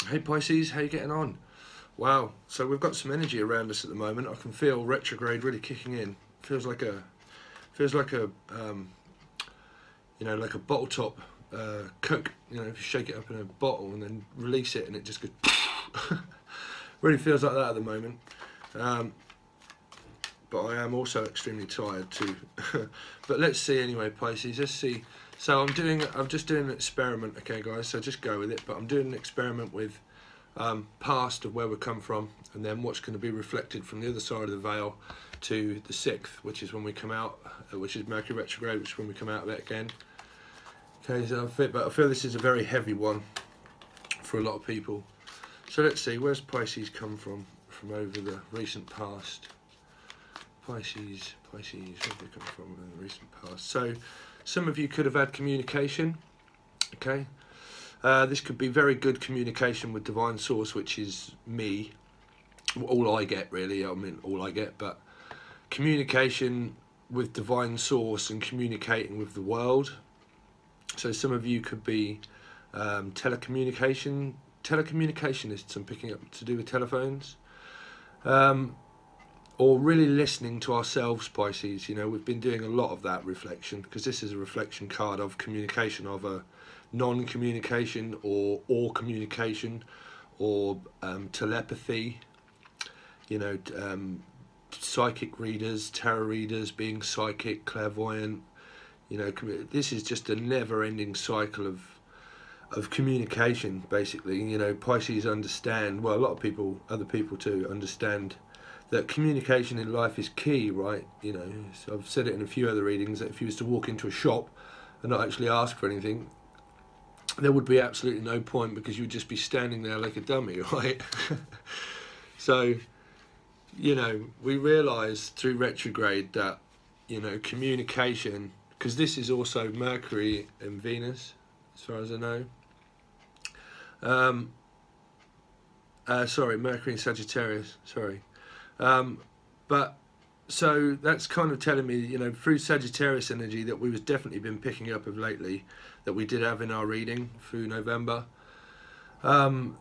Hey Pisces, how you getting on? Wow, so we've got some energy around us at the moment. I can feel retrograde really kicking in. Feels like a you know, like a bottle top Coke. You know, if you shake it up in a bottle and then release it, and it just goes. Really feels like that at the moment. But I am also extremely tired too. But let's see anyway, Pisces. Let's see. So I'm just doing an experiment, okay, guys. So just go with it. But I'm doing an experiment with past of where we come from, and then what's going to be reflected from the other side of the veil to the 6th, which is when we come out, which is Mercury retrograde, which is when we come out of it again. Okay, so I feel this is a very heavy one for a lot of people. So let's see, where's Pisces come from over the recent past? Pisces, where have they come from in the recent past? So some of you could have had communication, okay? This could be very good communication with Divine Source, which is me. All I get, really. I mean, all I get, but communication with Divine Source and communicating with the world. So some of you could be telecommunicationists. I'm picking up to do with telephones. Or really listening to ourselves, Pisces. You know, we've been doing a lot of that reflection, because this is a reflection card of communication, of a non-communication or communication, or telepathy. You know, psychic readers, tarot readers, being psychic, clairvoyant. You know, this is just a never-ending cycle of communication, basically. You know, Pisces understand, well, a lot of people, other people too, understand that communication in life is key, right? You know, so I've said it in a few other readings, that if you was to walk into a shop and not actually ask for anything, there would be absolutely no point, because you would just be standing there like a dummy, right? So, you know, we realise through retrograde that, you know, communication, because this is also Mercury and Venus, as far as I know. Sorry, Mercury and Sagittarius, sorry. But so that's kind of telling me, you know, through Sagittarius energy that we've definitely been picking up of lately, that we did have in our reading through November. The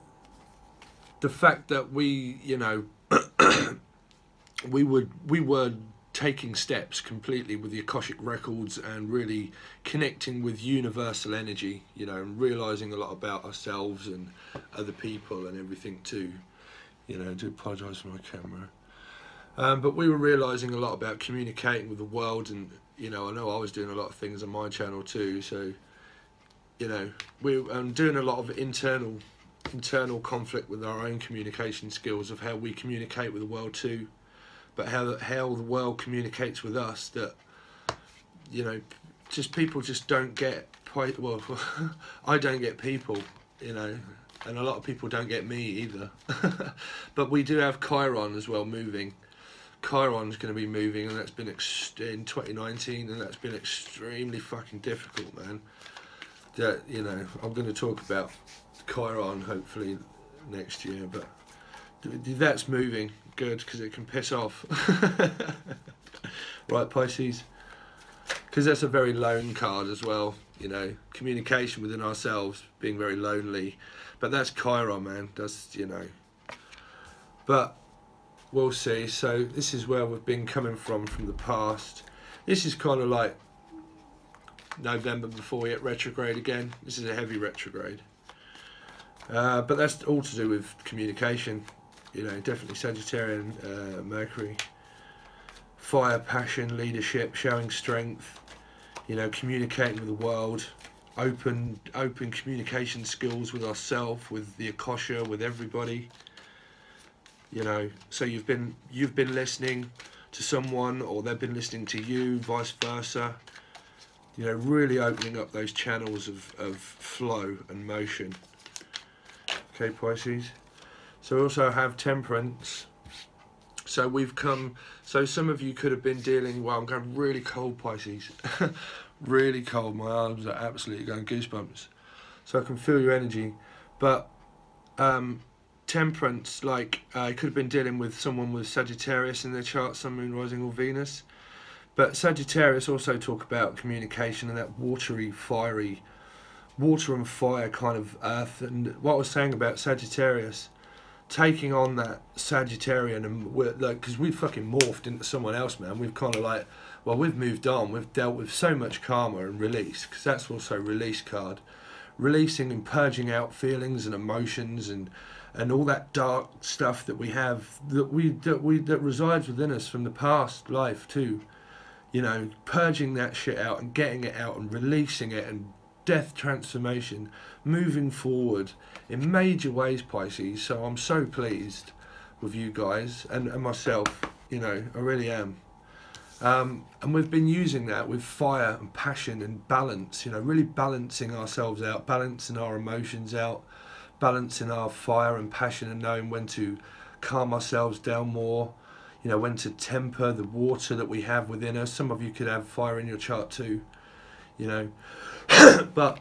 fact that we, you know, we were taking steps completely with the Akashic records and really connecting with universal energy, you know, and realising a lot about ourselves and other people and everything too. You know, I do apologise for my camera. But we were realising a lot about communicating with the world, and, you know I was doing a lot of things on my channel too, so, you know, I'm doing a lot of internal conflict with our own communication skills, of how we communicate with the world too, but how the world communicates with us, that, you know, just people just don't get, well, I don't get people, you know, and a lot of people don't get me either. But we do have Chiron as well moving. Chiron's going to be moving, and that's been in 2019, and that's been extremely fucking difficult, man. That, you know, I'm going to talk about Chiron hopefully next year, but that's moving good, because it can piss off. Right, Pisces, because that's a very lone card as well, you know, communication within ourselves, being very lonely. But that's Chiron, man. That's, you know, but we'll see. So this is where we've been coming from the past. This is kind of like November before we hit retrograde again. This is a heavy retrograde. But that's all to do with communication. You know, definitely Sagittarian, Mercury. Fire, passion, leadership, showing strength. You know, communicating with the world. Open communication skills with ourselves, with the Akasha, with everybody. You know, so you've been listening to someone, or they've been listening to you, vice versa. You know, really opening up those channels of flow and motion. Okay, Pisces. So we also have Temperance. So we've come, so some of you could have been dealing, well, I'm going really cold, Pisces. Really cold, my arms are absolutely going goosebumps. So I can feel your energy. But Temperance, like, could have been dealing with someone with Sagittarius in their chart, Sun, Moon, Rising or Venus. But Sagittarius also talk about communication and that watery, fiery water and fire kind of earth. And what I was saying about Sagittarius, taking on that Sagittarian, and we're like, because we've fucking morphed into someone else, man. We've kind of like, well, we've moved on. We've dealt with so much karma and release, because that's also release card. Releasing and purging out feelings and emotions and all that dark stuff that we have, that resides within us from the past life too. You know, purging that shit out and getting it out and releasing it, and death transformation, moving forward in major ways, Pisces. So I'm so pleased with you guys and myself, you know, I really am. And we've been using that with fire and passion and balance, you know, really balancing ourselves out, balancing our emotions out, balancing our fire and passion, and knowing when to calm ourselves down more, you know, when to temper the water that we have within us. Some of you could have fire in your chart too, you know, but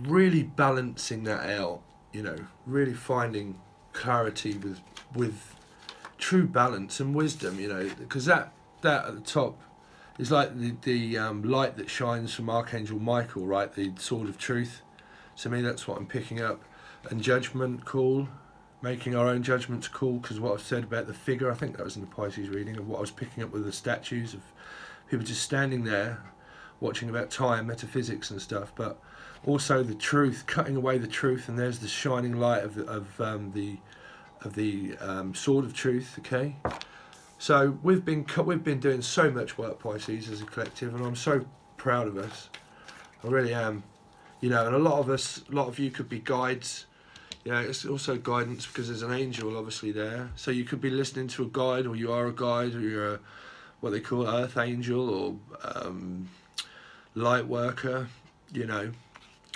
really balancing that out, you know, really finding clarity with true balance and wisdom, you know, because that at the top is like the light that shines from Archangel Michael, right? The sword of truth. To me, that's what I'm picking up. And judgment call, making our own judgments call, because what I've said about the figure, I think that was in the Pisces reading, of what I was picking up with the statues of people just standing there watching about time, metaphysics and stuff, but also the truth, cutting away the truth, and there's the shining light of the sword of truth. Okay, so we've been doing so much work, Pisces, as a collective, and I'm so proud of us. I really am. You know, and a lot of you could be guides. You know, it's also guidance, because there's an angel obviously there. So you could be listening to a guide, or you are a guide, or you're a, what they call earth angel, or light worker, you know,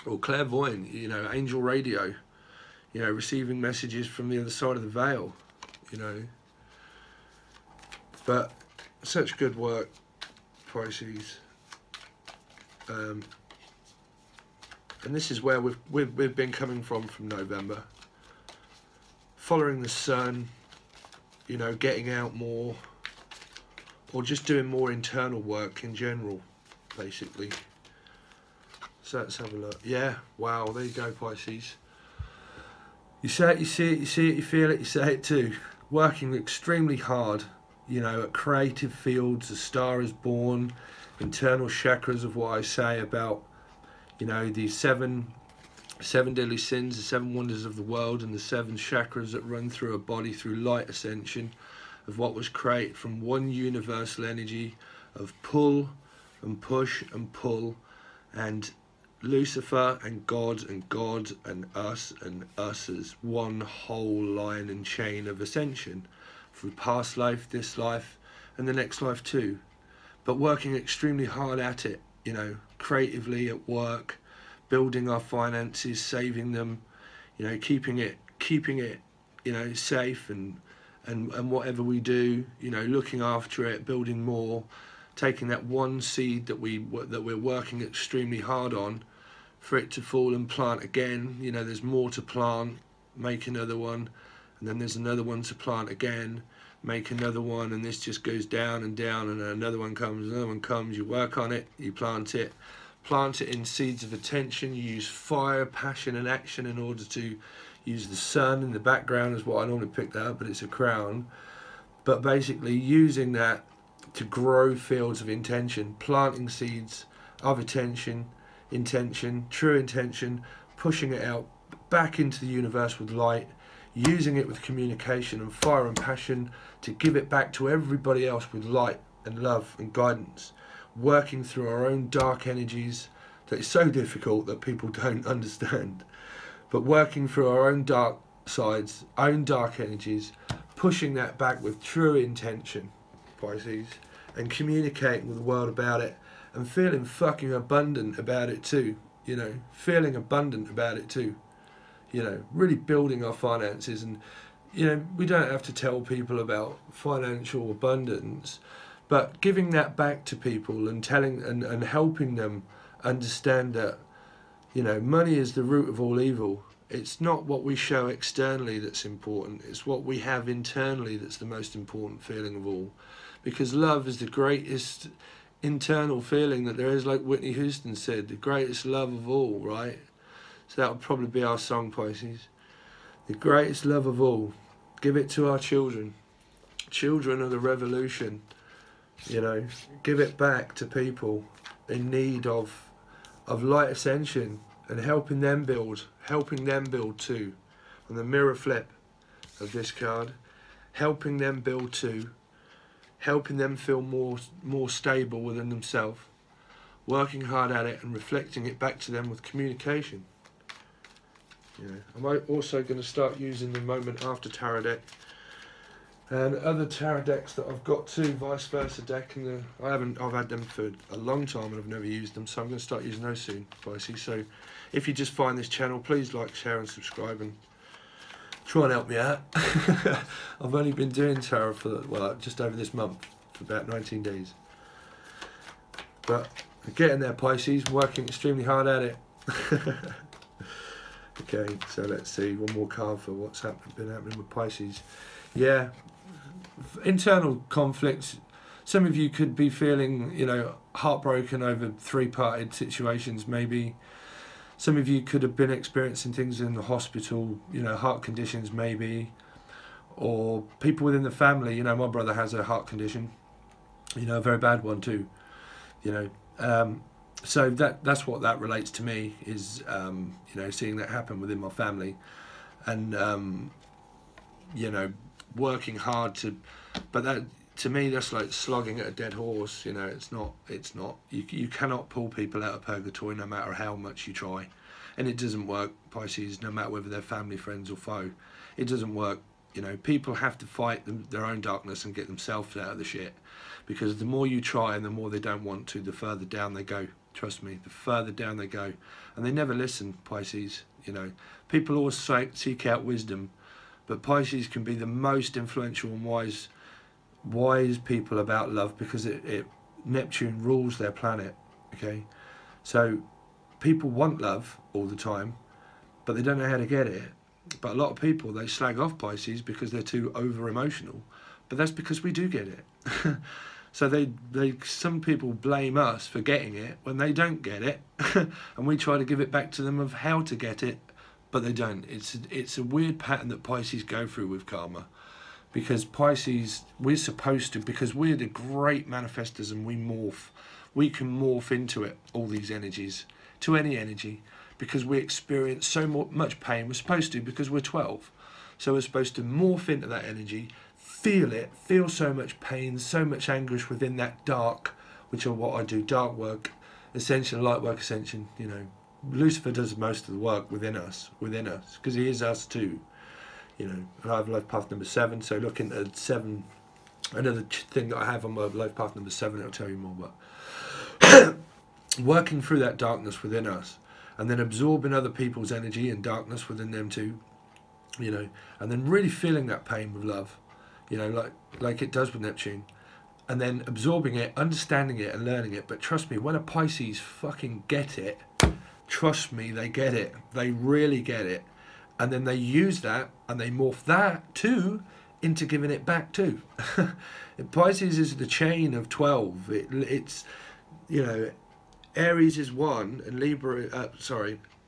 or clairvoyant, you know, angel radio, you know, receiving messages from the other side of the veil, you know. But such good work, Pisces. And this is where we've been coming from November. Following the sun, you know, getting out more, or just doing more internal work in general, basically. So let's have a look. Yeah, wow, there you go, Pisces. You say it, you see it, you see it, you feel it, you say it too. Working extremely hard, you know, at creative fields, a star is born, internal chakras of what I say about, you know, the seven deadly sins, the 7 wonders of the world, and the 7 chakras that run through a body through light ascension of what was created from one universal energy of pull and push and pull, and Lucifer and God and us as one whole line and chain of ascension through past life, this life, and the next life too. But working extremely hard at it, you know, creatively at work, building our finances, saving them, you know, keeping it, you know, safe, and whatever we do, you know, looking after it, building more, taking that one seed that we're working extremely hard on, for it to fall and plant again. You know, there's more to plant, make another one, and then there's another one to plant again, make another one, and this just goes down and down, and another one comes, you work on it, you plant it in seeds of attention. You use fire, passion and action in order to use the sun in the background, is what I normally pick that up, but it's a crown. But basically using that to grow fields of intention, planting seeds of attention, intention, true intention, pushing it out back into the universe with light, using it with communication and fire and passion to give it back to everybody else with light and love and guidance, working through our own dark energies that is so difficult that people don't understand, but working through our own dark sides, own dark energies, pushing that back with true intention, Pisces, and communicating with the world about it, and feeling fucking abundant about it too, you know, feeling abundant about it too, you know, really building our finances. And, you know, we don't have to tell people about financial abundance, but giving that back to people and telling and helping them understand that, you know, money is the root of all evil. It's not what we show externally that's important, it's what we have internally that's the most important feeling of all. Because love is the greatest internal feeling that there is, like Whitney Houston said, the greatest love of all, right? So that would probably be our song, Pisces. The greatest love of all. Give it to our children. Children of the revolution. You know, give it back to people in need of light ascension, and helping them build too. On the mirror flip of this card, helping them build too, helping them feel more stable within themselves, working hard at it and reflecting it back to them with communication. You know, I'm also going to start using the Moment After Tarot deck and other tarot decks that I've got too, vice versa deck, and I've had them for a long time and I've never used them, so I'm going to start using those soon, Pisces. So if you just find this channel, please like, share and subscribe, and try and help me out. I've only been doing tarot for, well, just over this month, for about 19 days. But I'm getting there, Pisces, working extremely hard at it. Okay, so let's see, one more card for what's been happening with Pisces. Yeah, internal conflicts. Some of you could be feeling, you know, heartbroken over three-parted situations, maybe. Some of you could have been experiencing things in the hospital, you know, heart conditions maybe, or people within the family. You know, my brother has a heart condition, you know, a very bad one too, you know. So that's what that relates to me, is, you know, seeing that happen within my family, and, you know, working hard to, but that, to me, that's like slogging at a dead horse. You know, it's not, you cannot pull people out of purgatory no matter how much you try, and it doesn't work, Pisces, no matter whether they're family, friends or foe. It doesn't work. You know, people have to fight their own darkness and get themselves out of the shit, because the more you try and the more they don't want to, the further down they go. Trust me, the further down they go, and they never listen, Pisces. You know, people always seek out wisdom, but Pisces can be the most influential and wise people about love, because Neptune rules their planet. Okay, so people want love all the time, but they don't know how to get it. But a lot of people, they slag off Pisces because they're too over emotional, but that's because we do get it. So some people blame us for getting it when they don't get it, and we try to give it back to them of how to get it, but they don't. It's a weird pattern that Pisces go through with karma, because Pisces, we're supposed to, because we're the great manifestors and we can morph into it, all these energies, to any energy, because we experience so much pain. We're supposed to, because we're 12. So we're supposed to morph into that energy, feel it, feel so much pain, so much anguish within that dark, which are what I do, dark work, ascension, light work, ascension. You know, Lucifer does most of the work within us, because he is us too. You know, and I have life path number 7, so look into 7, another thing that I have on my life path number 7, it'll tell you more, but working through that darkness within us, and then absorbing other people's energy and darkness within them too, you know, and then really feeling that pain with love, you know, like it does with Neptune, and then absorbing it, understanding it and learning it. But trust me, when a Pisces fucking get it, trust me, they get it, they really get it, and then they use that and they morph that too into giving it back too. Pisces is the chain of 12. It's, you know, Aries is 1 and Libra,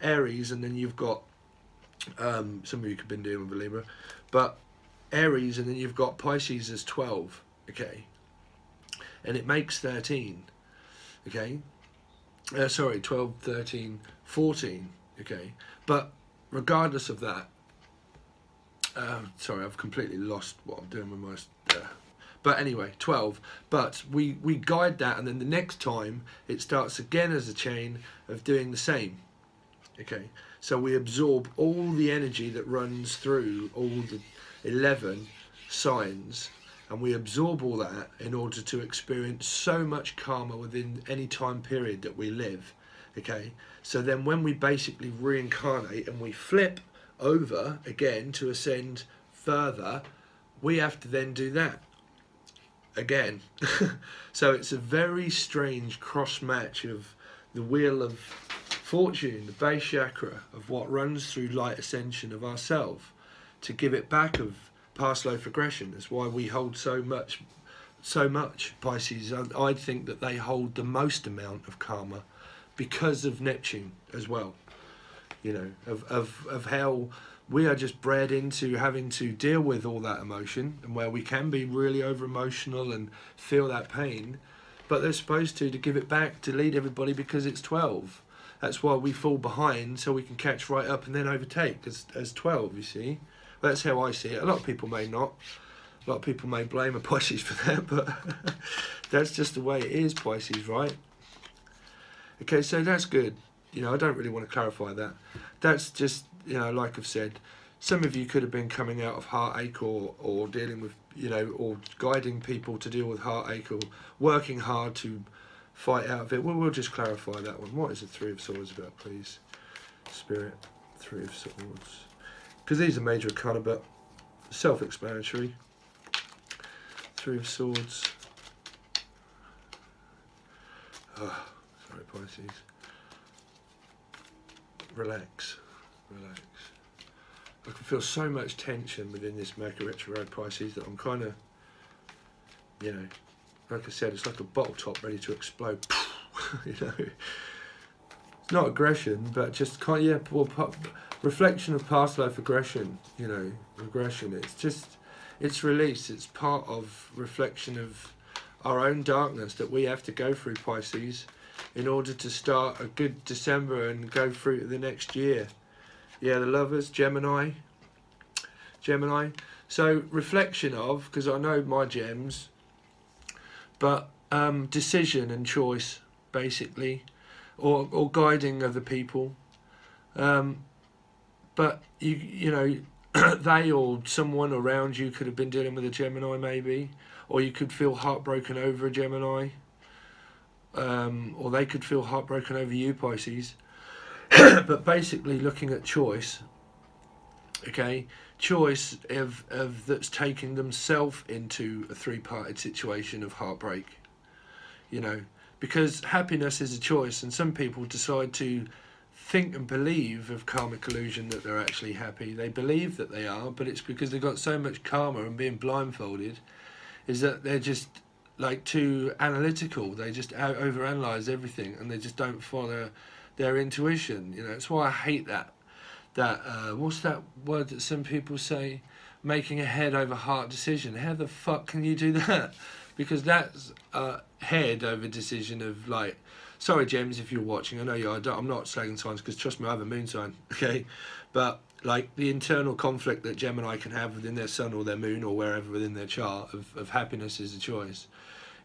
Aries, and then you've got, some of you could have been dealing with Libra, but Aries, and then you've got Pisces as 12, okay, and it makes 13, okay, 12, 13, 14, okay, but regardless of that, sorry, I've completely lost what I'm doing with my, but anyway, 12, but we guide that, and then the next time it starts again as a chain of doing the same, okay, so we absorb all the energy that runs through all the 11 signs, and we absorb all that in order to experience so much karma within any time period that we live, okay. So then when we basically reincarnate and we flip over again to ascend further, we have to then do that again. So it's a very strange cross match of the wheel of fortune, the base chakra of what runs through light ascension of ourselves, to give it back of past life regression. That's why we hold so much so much, Pisces. I think that they hold the most amount of karma because of Neptune as well. You know, of how we are just bred into having to deal with all that emotion, and where we can be really over emotional and feel that pain, but they're supposed to give it back, to lead everybody, because it's 12. That's why we fall behind, so we can catch right up and then overtake as 12, you see. Well, that's how I see it. A lot of people may not. A lot of people may blame a Pisces for that, but that's just the way it is, Pisces, right? Okay, so that's good. You know, I don't really want to clarify that. That's just, you know, like I've said, some of you could have been coming out of heartache or dealing with, you know, or guiding people to deal with heartache or working hard to fight out of it. Well, we'll just clarify that one. What is the Three of Swords about, please? Spirit, Three of Swords. Because these are major arcana, but self-explanatory. Three of Swords. Oh, sorry, Pisces. Relax. Relax. I can feel so much tension within this Mercury retrograde, Pisces, that I'm kind of, you know, like I said, it's like a bottle top ready to explode. You know, it's not aggression, but just kind of, yeah, well, reflection of past life aggression. You know, regression. It's just, it's release. It's part of reflection of our own darkness that we have to go through, Pisces, in order to start a good December and go through to the next year. Yeah, the Lovers, Gemini. So reflection of, because I know my gems, but decision and choice, basically, or guiding other people. But you know, they or someone around you could have been dealing with a Gemini, maybe, or you could feel heartbroken over a Gemini. Or they could feel heartbroken over you, Pisces. But basically looking at choice, okay, choice of that's taking themselves into a three-parted situation of heartbreak, you know, because happiness is a choice, and some people decide to think and believe of karmic illusion that they're actually happy. They believe that they are, but it's because they've got so much karma and being blindfolded, is that they're just like too analytical. They just overanalyze everything, and they just don't follow their intuition. You know, it's why I hate that what's that word that some people say, making a head over heart decision. How the fuck can you do that? Because that's a head over decision of, like, sorry James if you're watching, I know you are, I'm not slagging signs, because trust me, I have a moon sign, okay, but like the internal conflict that Gemini can have within their sun or their moon or wherever within their chart of happiness is a choice,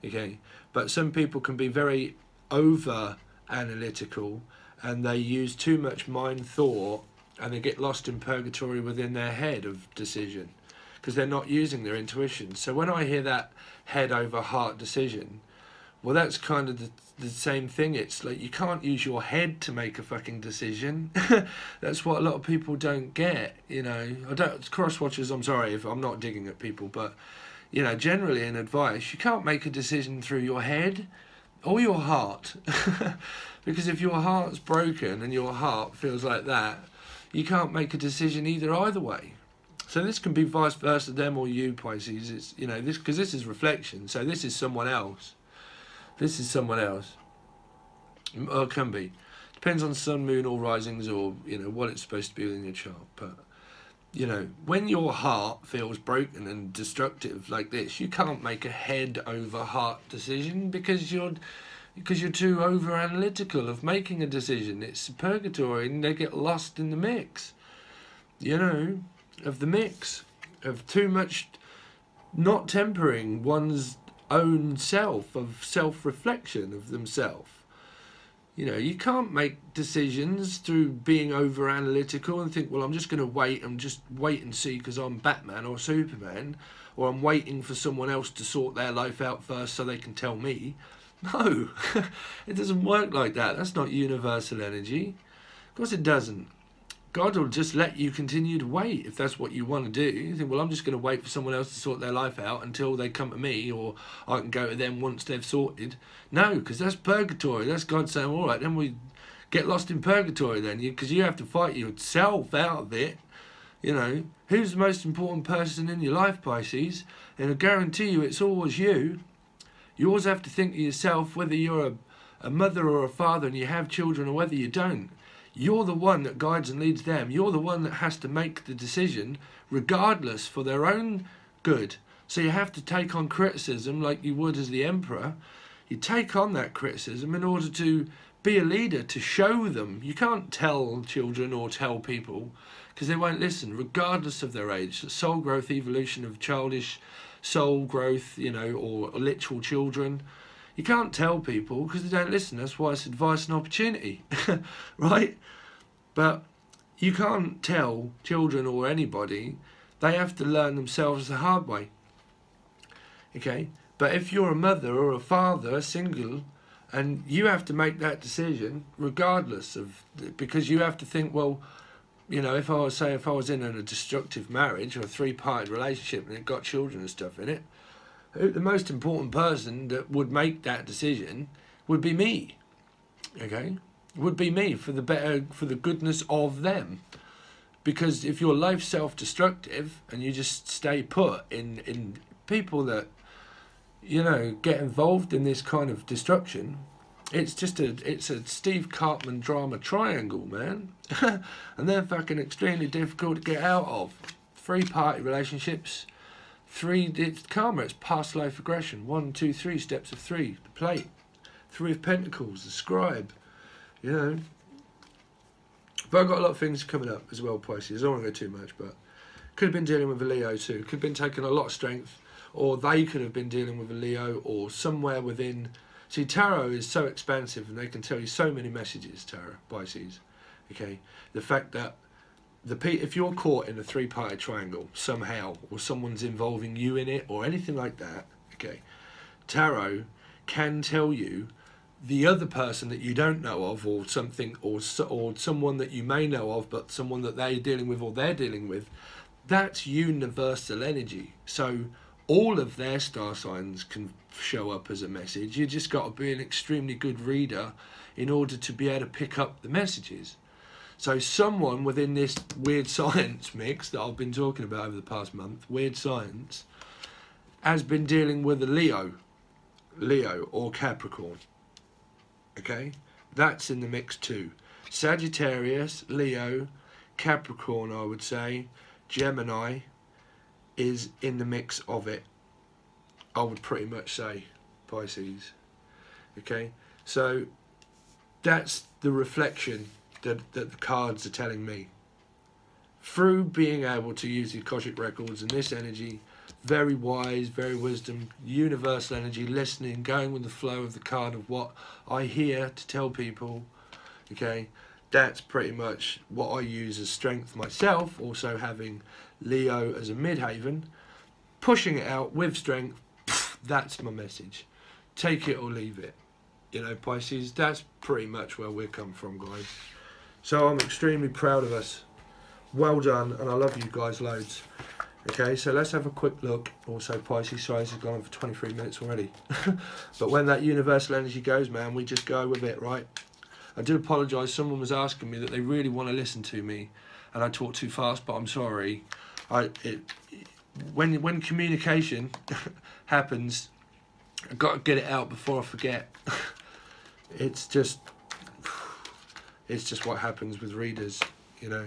okay, but some people can be very over analytical, and they use too much mind thought, and they get lost in purgatory within their head of decision, because they're not using their intuition. So when I hear that head over heart decision, well, that's kind of the same thing. It's like you can't use your head to make a fucking decision. That's what a lot of people don't get, you know. I don't, cross-watchers, I'm sorry if I'm not digging at people, but, you know, generally in advice, you can't make a decision through your head or your heart. Because if your heart's broken and your heart feels like that, you can't make a decision either way. So this can be vice versa, them or you, Pisces. It's, you know, this, because this is reflection. So this is someone else. This is someone else. Or it can be. Depends on sun, moon, or risings, or, you know, what it's supposed to be within your chart. But, you know, when your heart feels broken and destructive like this, you can't make a head over heart decision, because you're too over analytical of making a decision. It's purgatory, and they get lost in the mix, you know, of the mix of too much not tempering one's own self, of self-reflection of themselves. You know, you can't make decisions through being over analytical and think, well, I'm just going to wait and see because I'm Batman or Superman, or I'm waiting for someone else to sort their life out first so they can tell me. No, it doesn't work like that. That's not universal energy. Of course it doesn't. God will just let you continue to wait if that's what you want to do. You think, well, I'm just going to wait for someone else to sort their life out until they come to me, or I can go to them once they've sorted. No, because that's purgatory. That's God saying, all right, then we get lost in purgatory then, because you have to fight yourself out of it. You know, who's the most important person in your life, Pisces? And I guarantee you it's always you. You always have to think of yourself, whether you're a mother or a father and you have children or whether you don't. You're the one that guides and leads them. You're the one that has to make the decision regardless for their own good. So you have to take on criticism like you would as the emperor. You take on that criticism in order to be a leader, to show them. You can't tell children or tell people because they won't listen, regardless of their age. The soul growth, evolution of childish soul growth, you know, or literal children. You can't tell people because they don't listen. That's why it's advice and opportunity, right? But you can't tell children or anybody. They have to learn themselves the hard way. Okay? But if you're a mother or a father, single, and you have to make that decision regardless of, because you have to think, well, you know, if I was in a destructive marriage or a three-party relationship and it got children and stuff in it, the most important person that would make that decision would be me. Okay? Would be me for the better, for the goodness of them. Because if your life's self-destructive and you just stay put in people that, you know, get involved in this kind of destruction, it's a Steve Cartman drama triangle, man. And they're fucking extremely difficult to get out of. Three-party relationships, it's karma, it's past life regression. 1, 2, 3 steps of 3, the plate. 3 of Pentacles, the scribe, you know. But I've got a lot of things coming up as well, Pisces. I don't want to go too much, but could have been dealing with a Leo too. Could have been taking a lot of strength, or they could have been dealing with a Leo, or somewhere within. See, tarot is so expansive, and they can tell you so many messages, tarot, Pisces. Okay, the fact that if you're caught in a three-party triangle somehow, or someone's involving you in it, or anything like that, okay, tarot can tell you the other person that you don't know of, or something, or someone that you may know of, but someone that they're dealing with or they're dealing with, that's universal energy. So all of their star signs can show up as a message. You just got to be an extremely good reader in order to be able to pick up the messages. So someone within this weird science mix that I've been talking about over the past month, weird science, has been dealing with a Leo or Capricorn. Okay, that's in the mix too. Sagittarius, Leo, Capricorn, I would say, Gemini is in the mix of it. I would pretty much say Pisces. Okay, so that's the reflection that the cards are telling me. Through being able to use the Akashic records and this energy, very wise, very wisdom, universal energy, listening, going with the flow of the card of what I hear to tell people, okay, that's pretty much what I use as strength myself, also having Leo as a midheaven, pushing it out with strength, that's my message. Take it or leave it. You know, Pisces, that's pretty much where we come from, guys. So I'm extremely proud of us. Well done, and I love you guys loads. Okay, so let's have a quick look. Also, Pisces size has gone on for 23 minutes already. But when that universal energy goes, man, we just go with it, right? I do apologise. Someone was asking me that they really want to listen to me, and I talk too fast, but I'm sorry. When communication happens, I've got to get it out before I forget. It's just what happens with readers, you know,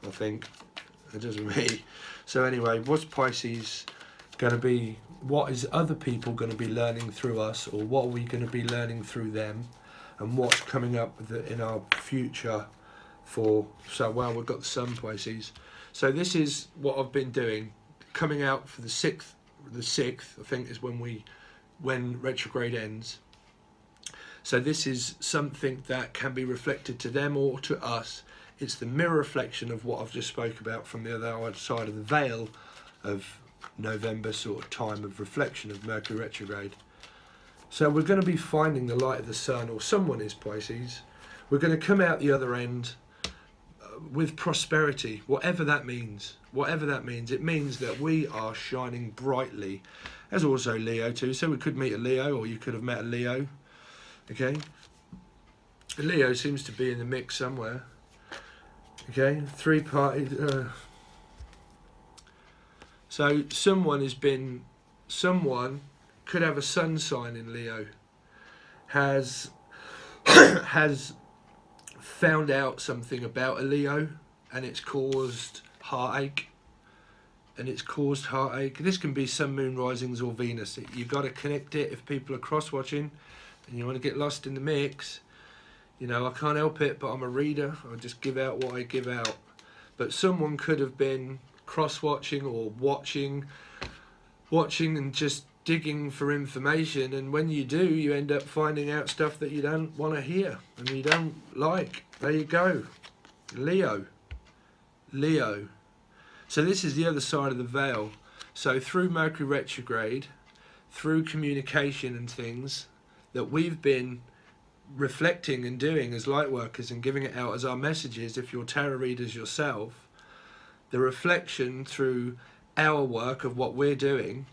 I think. It does with me. So anyway, what's Pisces going to be? What is other people going to be learning through us, or what are we going to be learning through them? And what's coming up in our future for... So, well, we've got the Sun, Pisces. So this is what I've been doing. Coming out for the 6th, I think, is when retrograde ends. So this is something that can be reflected to them or to us. It's the mirror reflection of what I've just spoke about from the other side of the veil of November sort of time of reflection of Mercury retrograde. So we're going to be finding the light of the sun, or someone is, Pisces. We're going to come out the other end with prosperity, whatever that means. Whatever that means. It means that we are shining brightly. There's also Leo too, so we could meet a Leo, or you could have met a Leo. Okay? A Leo seems to be in the mix somewhere. Okay, three-party So someone could have a sun sign in Leo, has found out something about a Leo, and it's caused heartache. This can be sun, moon, risings, or Venus. You've got to connect it. If people are cross-watching and you want to get lost in the mix, you know, I can't help it, but I'm a reader. I just give out what I give out. But someone could have been cross-watching or watching and just digging for information, and when you do, you end up finding out stuff that you don't want to hear and you don't like. There you go. Leo. So this is the other side of the veil. So through Mercury retrograde, through communication and things that we've been reflecting and doing as light workers and giving it out as our messages, if you're tarot readers yourself, the reflection through our work of what we're doing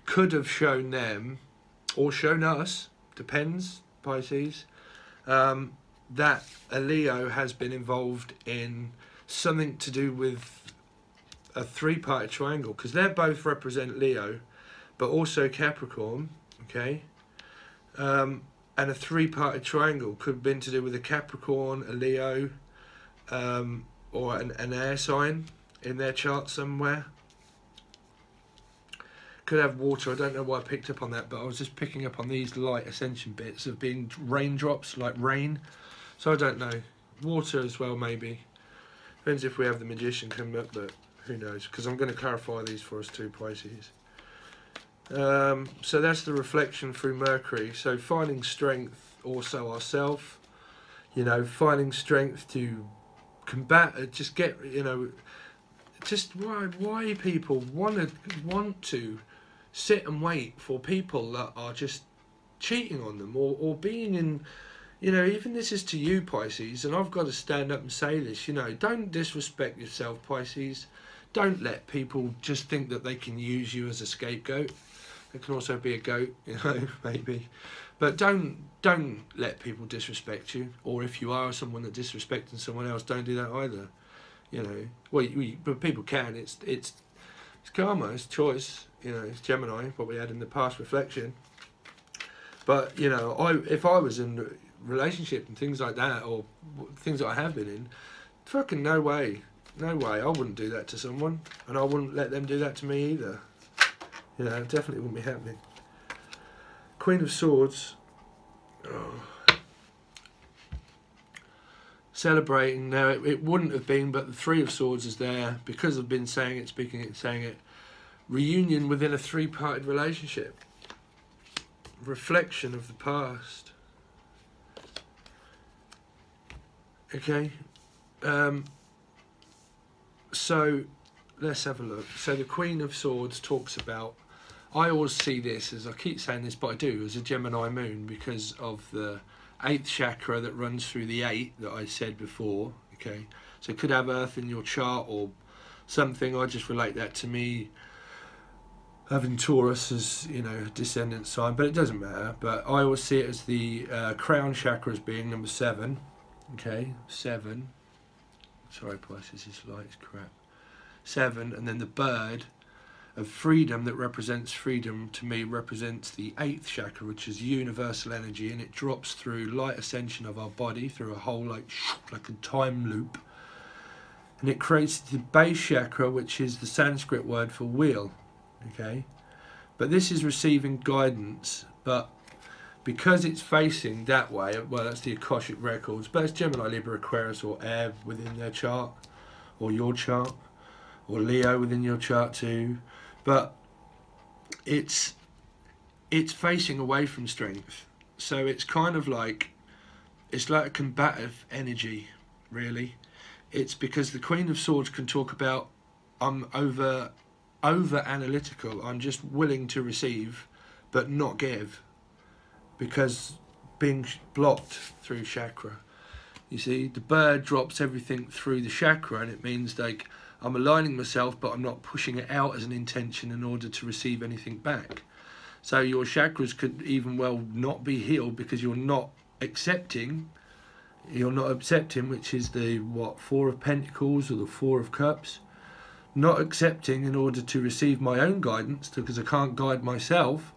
could have shown them, or shown us, depends, Pisces, that a Leo has been involved in something to do with a three-parted triangle, because they both represent Leo, but also Capricorn, okay? And a three-parted triangle could have been to do with a Capricorn, a Leo, or an air sign in their chart somewhere. Could have water. I don't know why I picked up on that, but I was just picking up on these light ascension bits of being raindrops, like rain. So I don't know. Water as well, maybe. Depends if we have the magician come up, but who knows? Because I'm going to clarify these for us too, Pisces. So that's the reflection through Mercury. So finding strength also ourselves, you know, finding strength to combat, just get, you know, just why people want to sit and wait for people that are just cheating on them or being in, you know, even this is to you, Pisces, and I've got to stand up and say this, you know, don't disrespect yourself, Pisces. Don't let people just think that they can use you as a scapegoat. It can also be a goat, you know, maybe. But don't let people disrespect you. Or if you are someone that disrespecting someone else, don't do that either. You know, well, but people can. It's karma, it's choice. You know, it's Gemini, what we had in the past reflection. But you know, if I was in a relationship and things like that, or things that I have been in, fucking no way. I wouldn't do that to someone, and I wouldn't let them do that to me either. You know, it definitely wouldn't be happening. Queen of Swords. Oh. Celebrating. Now, it wouldn't have been, but the Three of Swords is there because I've been saying it, speaking it, saying it. Reunion within a three-parted relationship. Reflection of the past. Okay. So let's have a look. So the Queen of Swords talks about, I always see this as, I keep saying this, but I do, as a Gemini Moon because of the 8th chakra that runs through the 8 that I said before. Okay, so it could have Earth in your chart or something. I just relate that to me having Taurus as, you know, descendant sign, but it doesn't matter. But I always see it as the crown chakra as being number 7. Okay, 7. Sorry, Pisces, this light is crap. 7, and then the bird of freedom that represents freedom to me represents the 8th chakra, which is universal energy, and it drops through light ascension of our body through a whole like a time loop, and it creates the base chakra, which is the Sanskrit word for wheel. Okay, but this is receiving guidance, but because it's facing that way, well, that's the Akashic records, but it's Gemini, Libra, Aquarius, or air within their chart, or your chart, or Leo within your chart too. But it's facing away from strength, so it's kind of like, it's like a combative energy, really. It's because the Queen of Swords can talk about, I'm over analytical, I'm just willing to receive but not give, because being blocked through chakra. You see, the bird drops everything through the chakra, and it means like I'm aligning myself, but I'm not pushing it out as an intention in order to receive anything back. So your chakras could even well not be healed because you're not accepting, which is the, what, 4 of Pentacles or the 4 of Cups. not accepting in order to receive my own guidance, because I can't guide myself,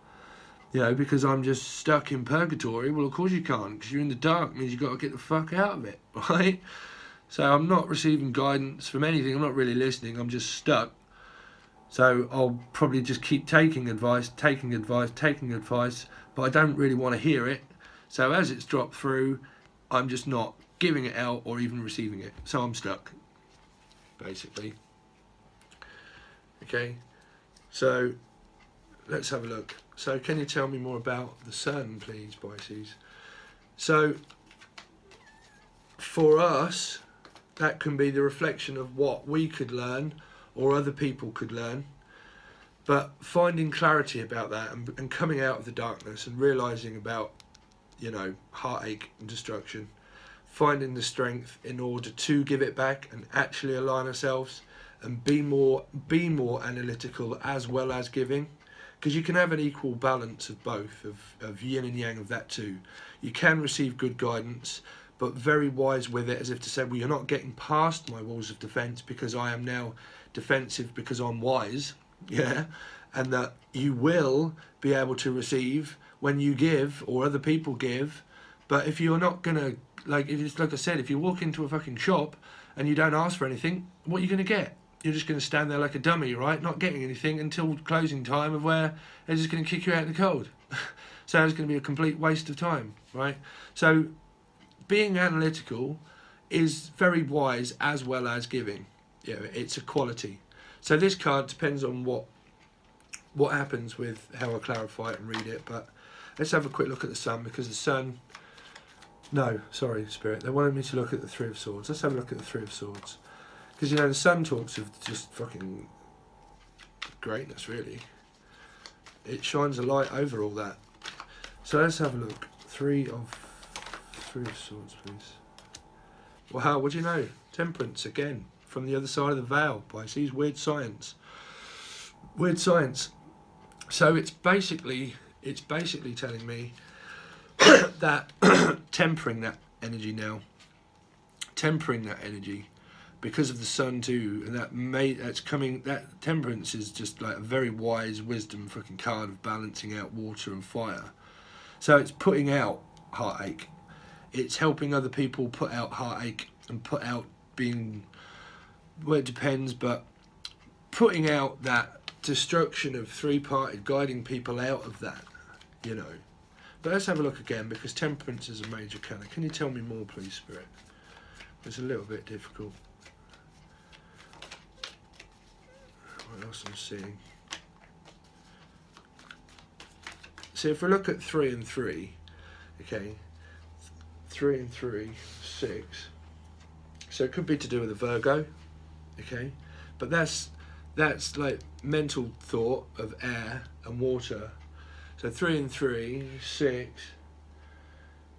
you know, because I'm just stuck in purgatory. Well, of course you can't, because you're in the dark. It means you've got to get the fuck out of it, right? So I'm not receiving guidance from anything. I'm not really listening. I'm just stuck. So I'll probably just keep taking advice, but I don't really want to hear it. So as it's dropped through, I'm just not giving it out or even receiving it. So I'm stuck, basically. Okay, so let's have a look. So can you tell me more about the Sun, please, Pisces? So for us, that can be the reflection of what we could learn or other people could learn, but finding clarity about that and coming out of the darkness and realizing about, you know, heartache and destruction, finding the strength in order to give it back and actually align ourselves and be more analytical as well as giving, because you can have an equal balance of both, of yin and yang of that too. You can receive good guidance, but very wise with it, as if to say, well, you're not getting past my walls of defense because I am now defensive because I'm wise, yeah, and that you will be able to receive when you give or other people give. But if you're not gonna, like, if it's like I said, if you walk into a fucking shop and you don't ask for anything, what are you gonna get? You're just gonna stand there like a dummy, right, not getting anything until closing time, of where they're just gonna kick you out in the cold. So it's gonna be a complete waste of time, right? So being analytical is very wise as well as giving. Yeah, it's a quality. So this card depends on what happens with how I clarify it and read it. But let's have a quick look at the Sun, because the Sun... No, sorry, Spirit. They wanted me to look at the Three of Swords. Let's have a look at the Three of Swords. Because, you know, the Sun talks of just fucking greatness, really. It shines a light over all that. So let's have a look. Three of Swords, please. Wow, what do you know? Temperance, again. From the other side of the veil, Pisces. Weird science. Weird science. So it's basically telling me that tempering that energy now. Tempering that energy. Because of the Sun too. And that Temperance is just like a very wise wisdom fucking card of balancing out water and fire. So it's putting out heartache. It's helping other people put out heartache and put out being... Well, it depends, but putting out that destruction of three-parted, guiding people out of that, you know. But let's have a look again, because Temperance is a major color. Can you tell me more, please, Spirit? It's a little bit difficult. What else I'm seeing? So if we look at 3 and 3, okay, 3 and 3, 6. So it could be to do with a Virgo. Okay, but that's like mental thought of air and water. So 3 and 3, 6.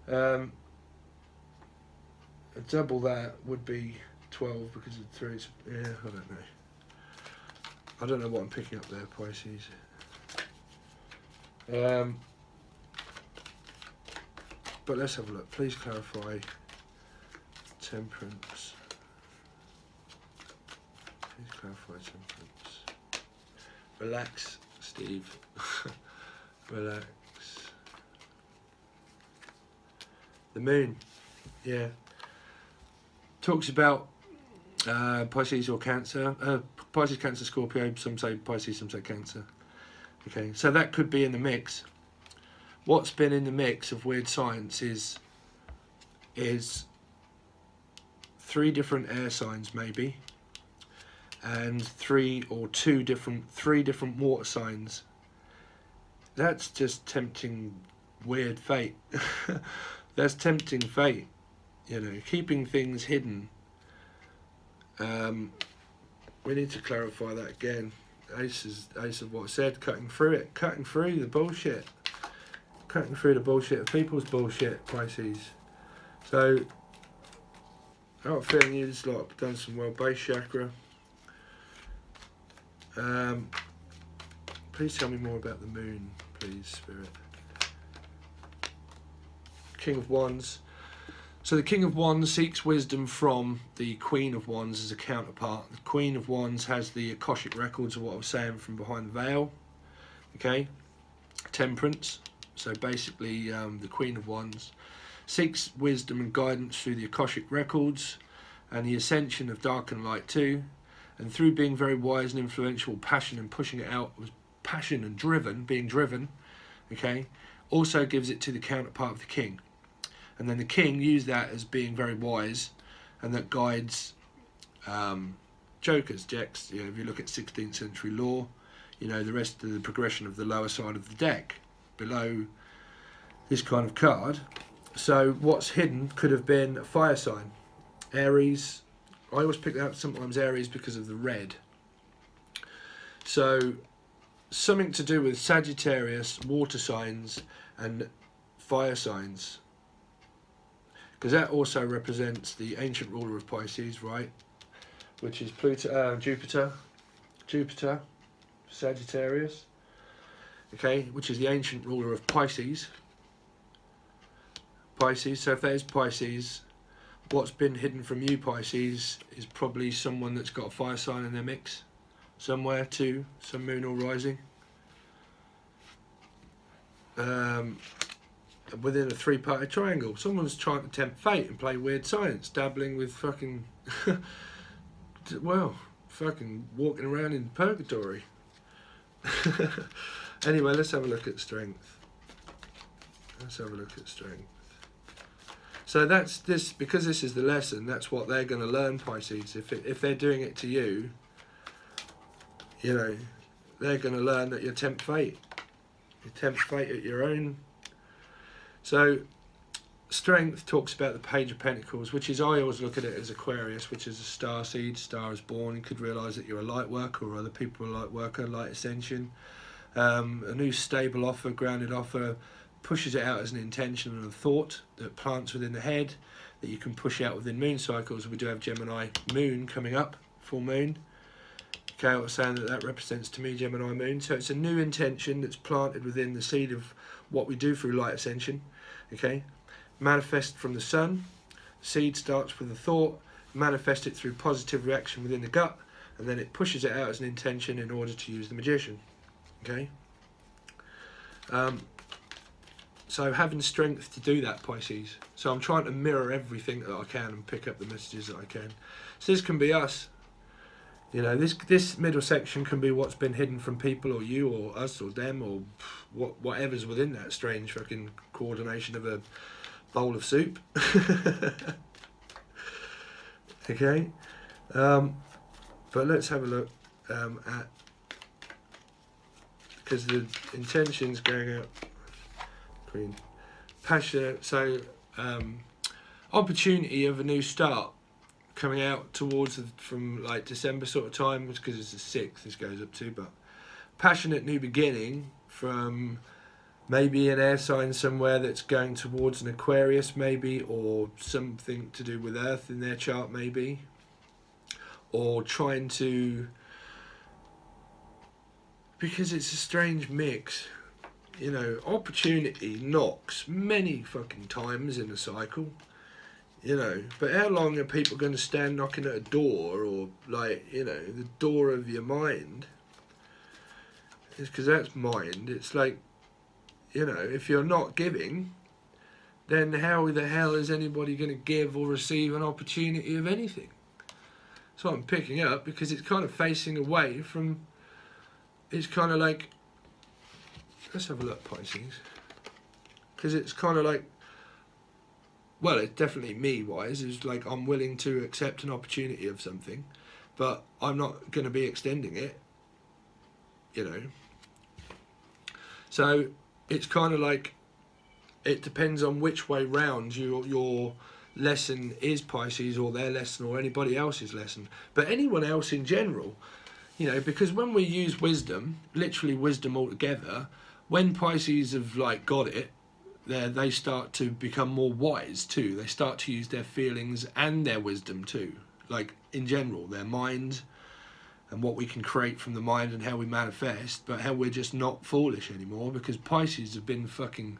A double that would be 12 because of 3. Yeah, I don't know what I'm picking up there, Pisces. But let's have a look. Please clarify Temperance. Please clarify Temperance. Relax, Steve. Relax. The Moon, yeah. Talks about Pisces or Cancer. Pisces, Cancer, Scorpio. Some say Pisces, some say Cancer. Okay, so that could be in the mix. What's been in the mix of weird science is 3 different air signs, maybe. And 3 different water signs. That's just tempting weird fate. That's tempting fate, you know, keeping things hidden. We need to clarify that again. Ace of what I said, cutting through it, cutting through the bullshit. Cutting through the bullshit of people's bullshit, Pisces. So, I got a feeling you've like done some well base chakra. Please tell me more about the Moon, please, Spirit. King of Wands. So the King of Wands seeks wisdom from the Queen of Wands as a counterpart. The Queen of Wands has the Akashic records of what I was saying from behind the veil. Okay, Temperance. So basically the Queen of Wands seeks wisdom and guidance through the Akashic records and the ascension of dark and light too. And through being very wise and influential, passion and pushing it out, was passion and driven, being driven, okay, also gives it to the counterpart of the King. And then the King used that as being very wise, and that guides jokers, jacks. You know, if you look at 16th century law, you know, the rest of the progression of the lower side of the deck below this kind of card. So what's hidden could have been a fire sign, Aries. I always pick out sometimes Aries because of the red. So something to do with Sagittarius, water signs, and fire signs. Because that also represents the ancient ruler of Pisces, right? Which is Pluto, Jupiter, Sagittarius. Okay, which is the ancient ruler of Pisces. So if there's Pisces, what's been hidden from you, Pisces, is probably someone that's got a fire sign in their mix somewhere too, some moon or rising. Within a three-parted triangle, someone's trying to tempt fate and play weird science, dabbling with fucking, well, fucking walking around in purgatory. Anyway, let's have a look at strength. So that's this, because this is the lesson, that's what they're going to learn, Pisces. If they're doing it to you, you know, they're going to learn that you tempt fate. You tempt fate at your own. So strength talks about the Page of Pentacles, which is, I always look at it as Aquarius, which is a star seed. Star is born. You could realise that you're a light worker, or other people are a light worker, light ascension. A new stable offer, grounded offer, pushes it out as an intention and a thought that plants within the head, that you can push out within moon cycles. We do have Gemini Moon coming up, full moon. Okay, I was saying that represents to me Gemini Moon. So it's a new intention that's planted within the seed of what we do through light ascension. Okay, manifest from the sun. Seed starts with a thought, manifest it through positive reaction within the gut, and then it pushes it out as an intention in order to use the magician. Okay, so having strength to do that, Pisces. So I'm trying to mirror everything that I can and pick up the messages that I can. So this can be us. You know, this middle section can be what's been hidden from people, or you, or us, or them, or whatever's within that strange fucking coordination of a bowl of soup. Okay, but let's have a look at, because the intention's going out. Queen, passionate. So opportunity of a new start. Coming out towards from like December sort of time, because it's the 6th this goes up to, but passionate new beginning from maybe an air sign somewhere that's going towards an Aquarius maybe, or something to do with Earth in their chart maybe, or trying to, because it's a strange mix, you know, opportunity knocks many fucking times in a cycle. You know, but how long are people going to stand knocking at a door, or like, you know, the door of your mind? It's because that's mind. It's like, you know, if you're not giving, then how the hell is anybody going to give or receive an opportunity of anything? So I'm picking up, because it's kind of facing away from, it's kind of like, let's have a look, Pisces, because it's kind of like, well, it's definitely me-wise, is like I'm willing to accept an opportunity of something, but I'm not going to be extending it, you know. So it's kind of like, it depends on which way round your lesson is, Pisces, or their lesson, or anybody else's lesson. But anyone else in general, you know, because when we use wisdom, literally wisdom altogether, when Pisces have like got it, they start to become more wise too. They start to use their feelings and their wisdom too. Like in general, their mind and what we can create from the mind and how we manifest, but how we're just not foolish anymore, because Pisces have been fucking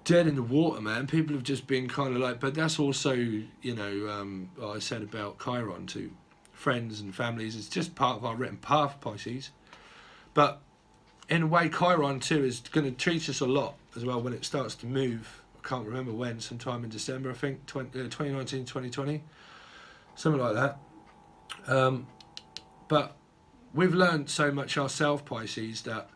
dead in the water, man. People have just been kind of like, but that's also, you know, what I said about Chiron to friends and families. It's just part of our written path, Pisces. But in a way, Chiron too is going to treat us a lot as well when it starts to move. I can't remember when, sometime in December, I think, 2019, 2020, something like that. But we've learned so much ourselves, Pisces, that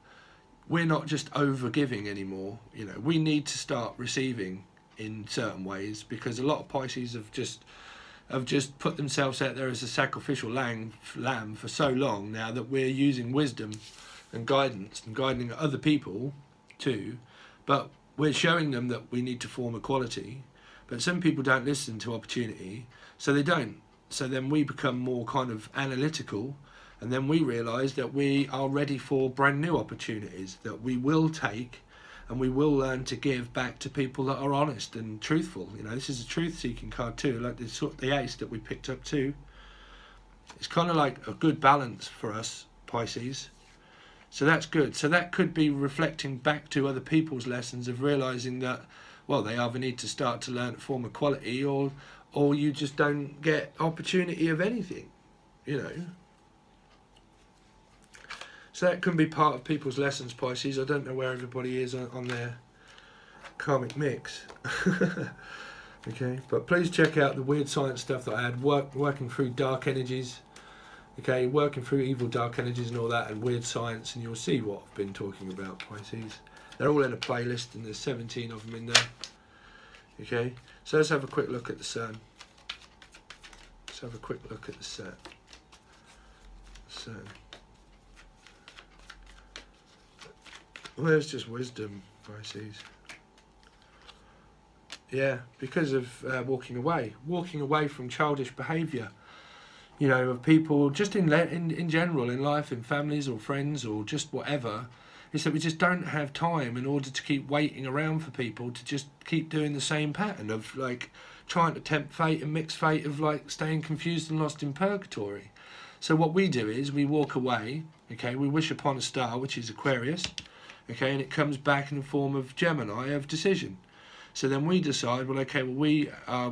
we're not just over giving anymore. You know, we need to start receiving in certain ways, because a lot of Pisces have just put themselves out there as a sacrificial lamb for so long now that we're using wisdom and guidance and guiding other people too, but we're showing them that we need to form equality. But some people don't listen to opportunity, so they don't. So then we become more kind of analytical, and then we realise that we are ready for brand new opportunities that we will take, and we will learn to give back to people that are honest and truthful. You know, this is a truth-seeking card too, like the ace that we picked up too. It's kind of like a good balance for us, Pisces. So that's good. So that could be reflecting back to other people's lessons of realising that, well, they either need to start to learn to form equality, or you just don't get opportunity of anything, you know. So that can be part of people's lessons, Pisces. I don't know where everybody is on their karmic mix. Okay, but please check out the weird science stuff that I had, working through dark energies. Okay, working through evil dark energies and all that, and weird science, and you'll see what I've been talking about, Pisces. They're all in a playlist, and there's 17 of them in there. Okay, so let's have a quick look at the Sun. Let's have a quick look at the Sun. Well, there's just wisdom, Pisces. Yeah, because of walking away from childish behaviour. You know, of people just in general, in life, in families or friends or just whatever, is that we just don't have time in order to keep waiting around for people to just keep doing the same pattern of like trying to tempt fate and mix fate, of like staying confused and lost in purgatory. So what we do is we walk away, okay, we wish upon a star, which is Aquarius, okay, and it comes back in the form of Gemini, of decision. So then we decide, well, okay, well, we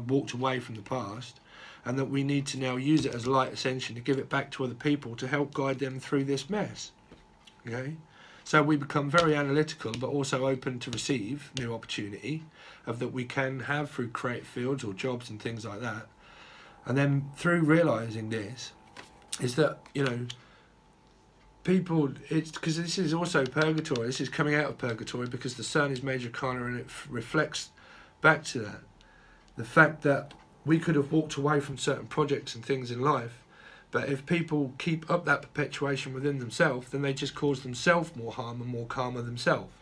walked away from the past, and that we need to now use it as light ascension to give it back to other people to help guide them through this mess. Okay, so we become very analytical, but also open to receive new opportunity of that we can have through creative fields or jobs and things like that. And then through realizing this, is that, you know, people, it's because this is also purgatory. This is coming out of purgatory because the Sun is major arcana, and it reflects back to that. The fact that we could have walked away from certain projects and things in life, but if people keep up that perpetuation within themselves, then they just cause themselves more harm and more karma themselves.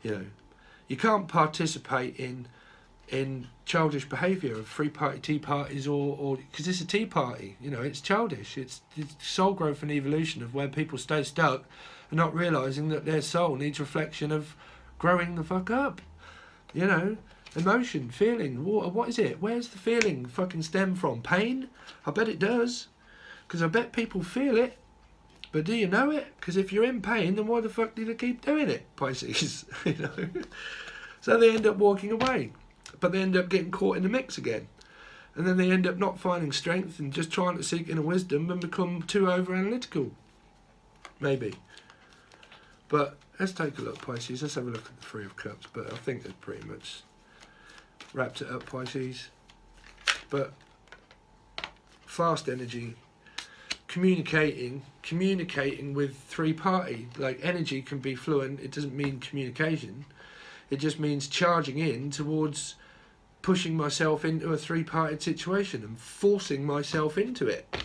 You know, you can't participate in childish behaviour of free-party tea parties, or because it's a tea party. You know, it's childish. It's soul growth and evolution of where people stay stuck and not realising that their soul needs reflection of growing the fuck up. You know. Emotion, feeling, what is it? Where's the feeling fucking stem from? Pain? I bet it does. Because I bet people feel it. But do you know it? Because if you're in pain, then why the fuck do they keep doing it, Pisces? You know? So they end up walking away. But they end up getting caught in the mix again. And then they end up not finding strength and just trying to seek inner wisdom and become too over-analytical. Maybe. But let's take a look, Pisces. Let's have a look at the Three of Cups. But I think that's pretty much wrapped it up, Pisces. But fast energy, communicating with three-party, like energy can be fluent. It doesn't mean communication. It just means charging in towards pushing myself into a three-parted situation and forcing myself into it.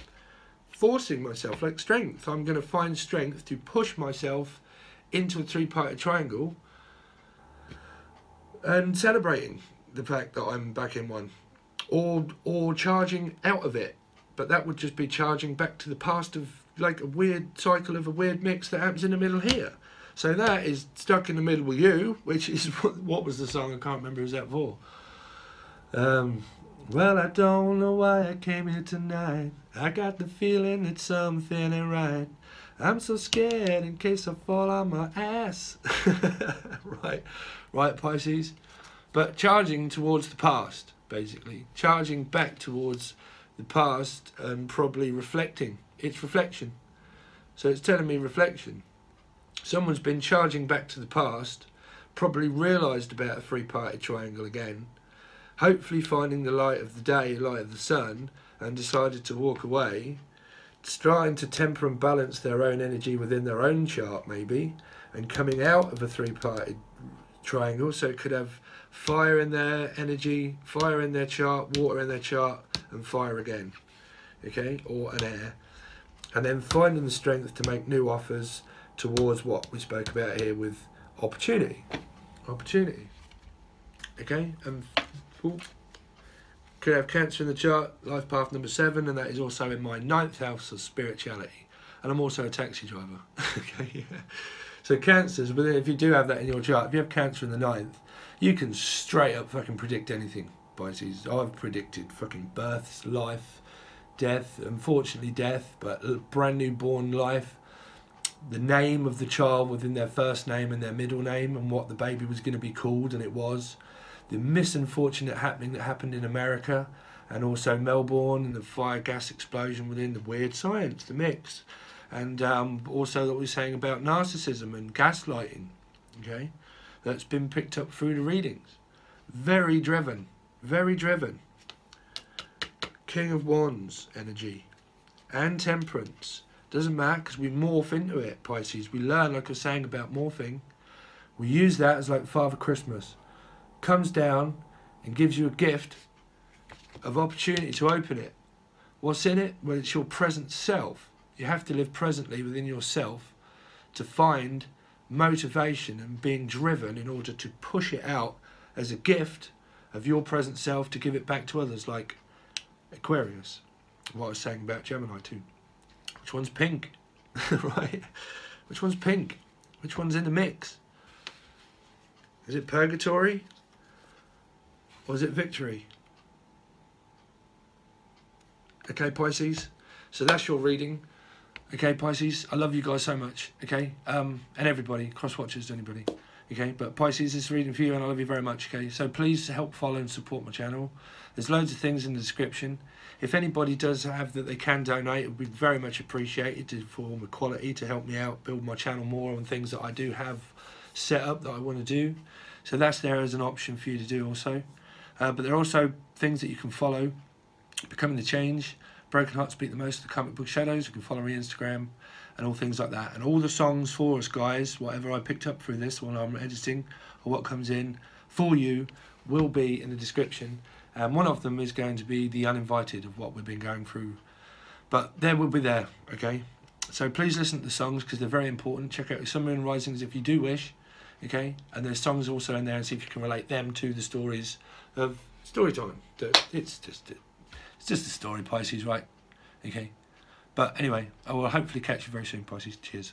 Forcing myself, like strength. I'm going to find strength to push myself into a three-parted triangle and celebrating the fact that I'm back in one, or charging out of it, but that would just be charging back to the past of like a weird cycle of a weird mix that happens in the middle here. So that is stuck in the middle with you, which is what was the song? I can't remember. Who's that for? Well, I don't know why I came here tonight. I got the feeling that something ain't right. I'm so scared in case I fall on my ass. Right, Pisces. but charging towards the past, basically. Charging back towards the past and probably reflecting. It's reflection. So it's telling me reflection. Someone's been charging back to the past, probably realised about a three-party triangle again, hopefully finding the light of the day, light of the sun, and decided to walk away, trying to temper and balance their own energy within their own chart maybe, and coming out of a three-party triangle. So it could have fire in their energy, fire in their chart, water in their chart, and fire again, okay, or an air. And then finding the strength to make new offers towards what we spoke about here with opportunity. Opportunity. Okay, and could have Cancer in the chart, life path number 7, and that is also in my 9th house of spirituality. And I'm also a taxi driver. Okay, yeah. So Cancers, but if you do have that in your chart, if you have Cancer in the 9th, you can straight up fucking predict anything, Pisces. I've predicted fucking births, life, death, unfortunately death, but a brand new born life, the name of the child within their first name and their middle name, and what the baby was going to be called, and it was. The misunfortunate happening that happened in America, and also Melbourne, and the fire gas explosion within the weird science, the mix, and also that we're saying about narcissism and gaslighting, okay, that's been picked up through the readings. Very driven, very driven. King of Wands energy and Temperance. Doesn't matter, because we morph into it, Pisces. We learn, like I was saying about morphing. We use that as like Father Christmas. Comes down and gives you a gift of opportunity to open it. What's in it? Well, it's your present self. You have to live presently within yourself to find motivation and being driven in order to push it out as a gift of your present self to give it back to others, like Aquarius. What I was saying about Gemini too. Which one's pink? Right? Which one's pink? Which one's in the mix? Is it purgatory? Or is it victory? Okay, Pisces. So that's your reading. Okay, Pisces. I love you guys so much. Okay, and everybody, cross watchers, anybody. Okay, but Pisces, this is reading for you, and I love you very much. Okay, so please help follow and support my channel. There's loads of things in the description. If anybody does have that they can donate, it would be very much appreciated to form equality, to help me out, build my channel more on things that I do have set up that I want to do. So that's there as an option for you to do also. But there are also things that you can follow. Becoming the Change, Broken Hearts Beat the Most, the Comic Book Shadows. You can follow me on Instagram and all things like that. And all the songs for us, guys, whatever I picked up through this when I'm editing or what comes in for you will be in the description. And one of them is going to be the Uninvited of what we've been going through. But there will be there, okay? So please listen to the songs because they're very important. Check out Sun, Moon, Risings if you do wish, okay? And there's songs also in there, and see if you can relate them to the stories of story time. It's just a story, Pisces, right? Okay. But anyway, I will hopefully catch you very soon, Pisces. Cheers.